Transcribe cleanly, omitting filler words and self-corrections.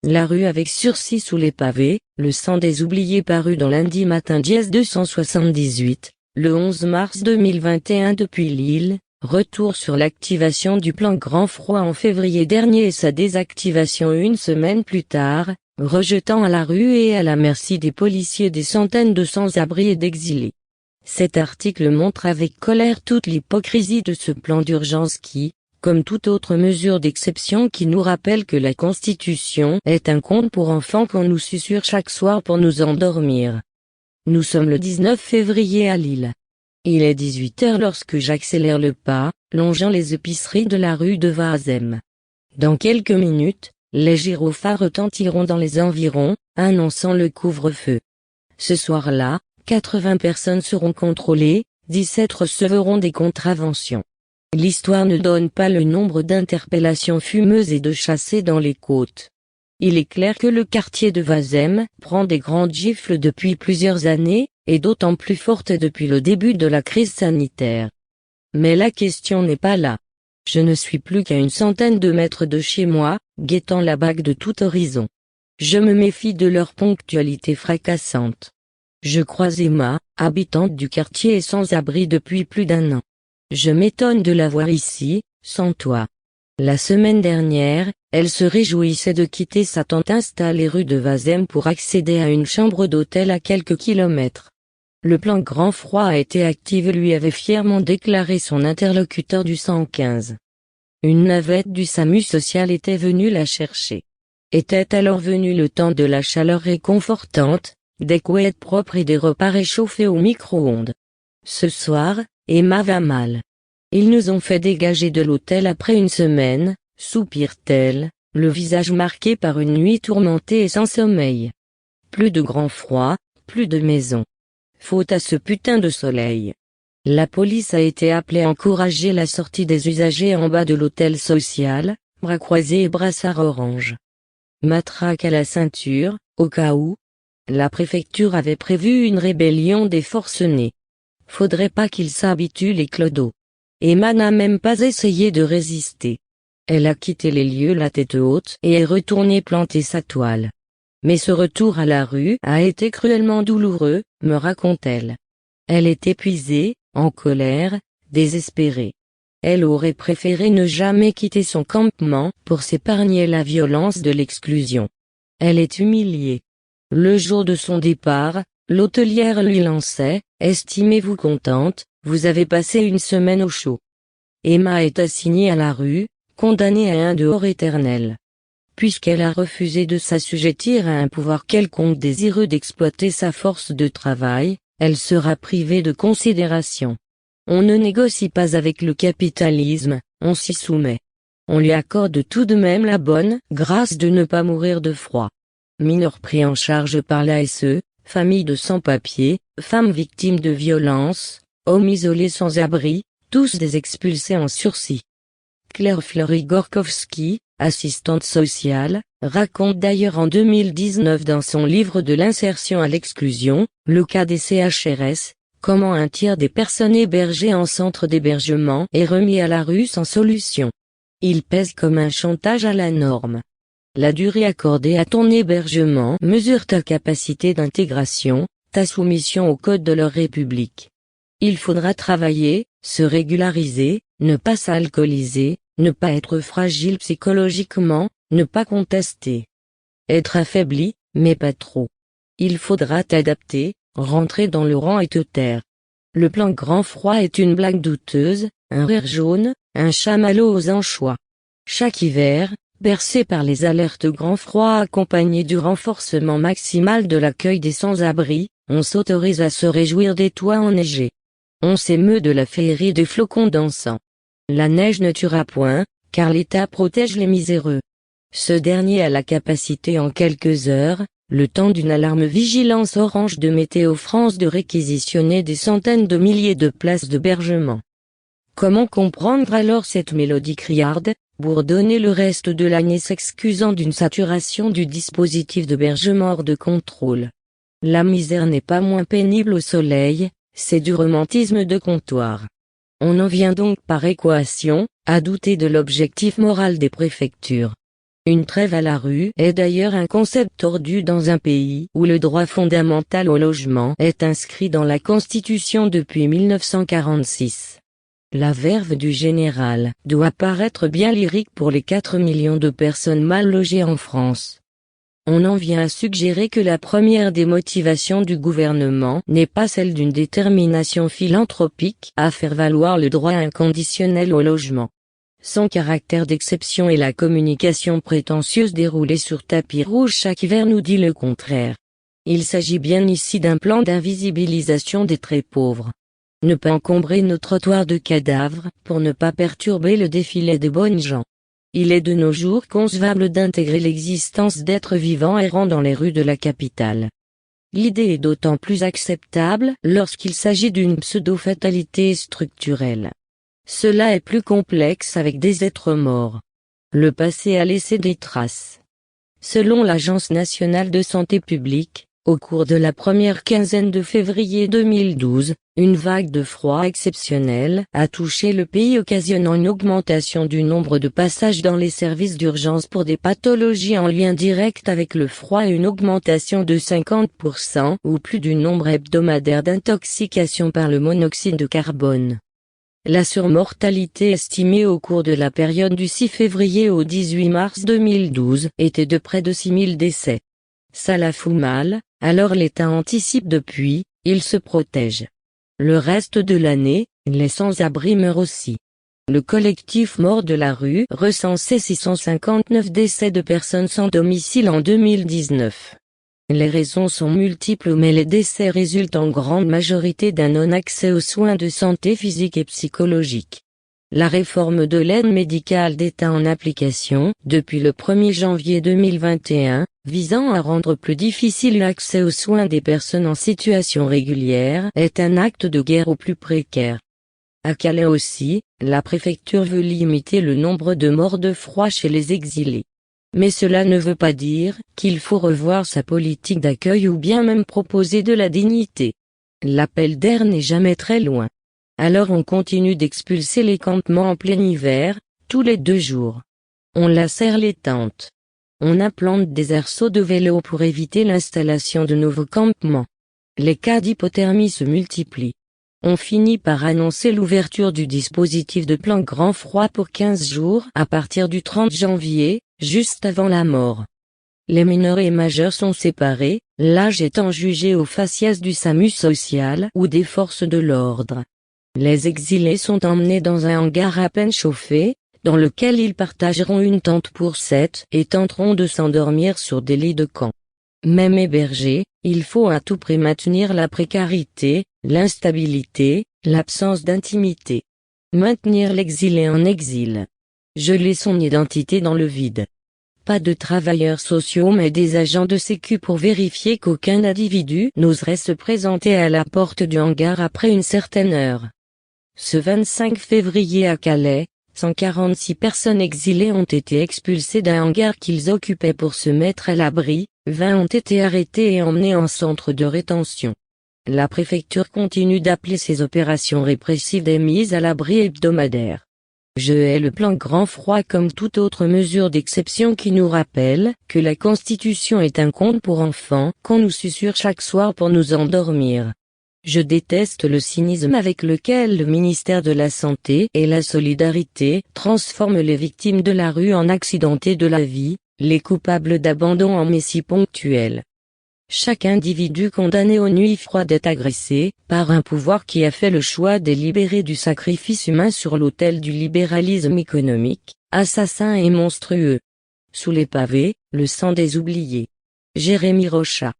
La rue avec sursis sous les pavés, le sang des oubliés paru dans Lundi Matin dièse 278, le 11 mars 2021 depuis Lille, retour sur l'activation du plan Grand Froid en février dernier et sa désactivation une semaine plus tard, rejetant à la rue et à la merci des policiers des centaines de sans-abri et d'exilés. Cet article montre avec colère toute l'hypocrisie de ce plan d'urgence qui, comme toute autre mesure d'exception qui nous rappelle que la Constitution est un conte pour enfants qu'on nous susurre chaque soir pour nous endormir. Nous sommes le 19 février à Lille. Il est 18h lorsque j'accélère le pas, longeant les épiceries de la rue de Vazem. Dans quelques minutes, les gyrophares retentiront dans les environs, annonçant le couvre-feu. Ce soir-là, 80 personnes seront contrôlées, 17 recevront des contraventions. L'histoire ne donne pas le nombre d'interpellations fumeuses et de chassés dans les côtes. Il est clair que le quartier de Vazem prend des grandes gifles depuis plusieurs années, et d'autant plus fortes depuis le début de la crise sanitaire. Mais la question n'est pas là. Je ne suis plus qu'à une centaine de mètres de chez moi, guettant la bague de tout horizon. Je me méfie de leur ponctualité fracassante. Je croise Emma, habitante du quartier et sans abri depuis plus d'1 an. Je m'étonne de la voir ici, sans toit. La semaine dernière, elle se réjouissait de quitter sa tente installée rue de Vazem pour accéder à une chambre d'hôtel à quelques kilomètres. Le plan Grand Froid a été activé, lui avait fièrement déclaré son interlocuteur du 115. Une navette du SAMU social était venue la chercher. Était alors venu le temps de la chaleur réconfortante, des couettes propres et des repas réchauffés au micro-ondes. Ce soir, Emma va mal. Ils nous ont fait dégager de l'hôtel après une semaine, soupire-t-elle, le visage marqué par une nuit tourmentée et sans sommeil. Plus de grand froid, plus de maison. Faute à ce putain de soleil. La police a été appelée à encourager la sortie des usagers en bas de l'hôtel social, bras croisés et brassards orange. Matraque à la ceinture, au cas où. La préfecture avait prévu une rébellion des forcenés. Faudrait pas qu'ils s'habituent les clodos. Emma n'a même pas essayé de résister. Elle a quitté les lieux la tête haute et est retournée planter sa toile. Mais ce retour à la rue a été cruellement douloureux, me raconte-t-elle. Elle est épuisée, en colère, désespérée. Elle aurait préféré ne jamais quitter son campement pour s'épargner la violence de l'exclusion. Elle est humiliée. Le jour de son départ, l'hôtelière lui lançait « Estimez-vous contente, vous avez passé une semaine au chaud ». Emma est assignée à la rue, condamnée à un dehors éternel. Puisqu'elle a refusé de s'assujettir à un pouvoir quelconque désireux d'exploiter sa force de travail, elle sera privée de considération. On ne négocie pas avec le capitalisme, on s'y soumet. On lui accorde tout de même la bonne grâce de ne pas mourir de froid. Mineurs pris en charge par l'ASE, familles de sans-papiers, femmes victimes de violences, hommes isolés sans abri, tous des expulsés en sursis. Claire Fleury-Gorkowski, assistante sociale, raconte d'ailleurs en 2019 dans son livre de l'insertion à l'exclusion, le cas des CHRS, comment un tiers des personnes hébergées en centre d'hébergement est remis à la rue sans solution. Il pèse comme un chantage à la norme. La durée accordée à ton hébergement mesure ta capacité d'intégration, ta soumission au code de leur république. Il faudra travailler, se régulariser, ne pas s'alcooliser, ne pas être fragile psychologiquement, ne pas contester. Être affaibli, mais pas trop. Il faudra t'adapter, rentrer dans le rang et te taire. Le plan Grand Froid est une blague douteuse, un rire jaune, un chamallow aux anchois. Chaque hiver, bercé par les alertes Grand Froid accompagnées du renforcement maximal de l'accueil des sans-abri, on s'autorise à se réjouir des toits enneigés. On s'émeut de la féerie des flocons dansants. La neige ne tuera point, car l'État protège les miséreux. Ce dernier a la capacité en quelques heures, le temps d'une alarme vigilance orange de Météo France de réquisitionner des centaines de milliers de places d'hébergement. Comment comprendre alors cette mélodie criarde, bourdonner le reste de l'année s'excusant d'une saturation du dispositif d'hébergement hors de contrôle? La misère n'est pas moins pénible au soleil, c'est du romantisme de comptoir. On en vient donc par équation, à douter de l'objectif moral des préfectures. Une trêve à la rue est d'ailleurs un concept tordu dans un pays où le droit fondamental au logement est inscrit dans la Constitution depuis 1946. La verve du général doit paraître bien lyrique pour les 4 millions de personnes mal logées en France. On en vient à suggérer que la première des motivations du gouvernement n'est pas celle d'une détermination philanthropique à faire valoir le droit inconditionnel au logement. Son caractère d'exception et la communication prétentieuse déroulée sur tapis rouge chaque hiver nous dit le contraire. Il s'agit bien ici d'un plan d'invisibilisation des très pauvres. Ne pas encombrer nos trottoirs de cadavres pour ne pas perturber le défilé des bonnes gens. Il est de nos jours concevable d'intégrer l'existence d'êtres vivants errant dans les rues de la capitale. L'idée est d'autant plus acceptable lorsqu'il s'agit d'une pseudo-fatalité structurelle. Cela est plus complexe avec des êtres morts. Le passé a laissé des traces. Selon l'Agence nationale de santé publique, au cours de la première quinzaine de février 2012, une vague de froid exceptionnelle a touché le pays occasionnant une augmentation du nombre de passages dans les services d'urgence pour des pathologies en lien direct avec le froid et une augmentation de 50% ou plus du nombre hebdomadaire d'intoxications par le monoxyde de carbone. La surmortalité estimée au cours de la période du 6 février au 18 mars 2012 était de près de 6000 décès. Ça la fout mal, alors l'État anticipe depuis, il se protège. Le reste de l'année, les sans-abri meurent aussi. Le collectif Mort de la rue recensait 659 décès de personnes sans domicile en 2019. Les raisons sont multiples mais les décès résultent en grande majorité d'un non-accès aux soins de santé physique et psychologique. La réforme de l'aide médicale d'État en application, depuis le 1er janvier 2021, visant à rendre plus difficile l'accès aux soins des personnes en situation régulière, est un acte de guerre aux plus précaires. À Calais aussi, la préfecture veut limiter le nombre de morts de froid chez les exilés. Mais cela ne veut pas dire qu'il faut revoir sa politique d'accueil ou bien même proposer de la dignité. L'appel d'air n'est jamais très loin. Alors on continue d'expulser les campements en plein hiver, tous les 2 jours. On lacère les tentes. On implante des arceaux de vélo pour éviter l'installation de nouveaux campements. Les cas d'hypothermie se multiplient. On finit par annoncer l'ouverture du dispositif de plan grand froid pour 15 jours à partir du 30 janvier, juste avant la mort. Les mineurs et majeurs sont séparés, l'âge étant jugé au faciès du SAMU social ou des forces de l'ordre. Les exilés sont emmenés dans un hangar à peine chauffé, dans lequel ils partageront une tente pour 7 et tenteront de s'endormir sur des lits de camp. Même hébergés, il faut à tout prix maintenir la précarité, l'instabilité, l'absence d'intimité. Maintenir l'exilé en exil. Geler son identité dans le vide. Pas de travailleurs sociaux mais des agents de sécu pour vérifier qu'aucun individu n'oserait se présenter à la porte du hangar après une certaine heure. Ce 25 février à Calais, 146 personnes exilées ont été expulsées d'un hangar qu'ils occupaient pour se mettre à l'abri, 20 ont été arrêtées et emmenées en centre de rétention. La préfecture continue d'appeler ces opérations répressives des mises à l'abri hebdomadaires. Je hais le plan grand froid comme toute autre mesure d'exception qui nous rappelle que la Constitution est un conte pour enfants qu'on nous susurre chaque soir pour nous endormir. Je déteste le cynisme avec lequel le ministère de la Santé et la Solidarité transforme les victimes de la rue en accidentés de la vie, les coupables d'abandon en messies ponctuels. Chaque individu condamné aux nuits froides est agressé par un pouvoir qui a fait le choix délibéré du sacrifice humain sur l'autel du libéralisme économique, assassin et monstrueux. Sous les pavés, le sang des oubliés. Jérémy Rochat.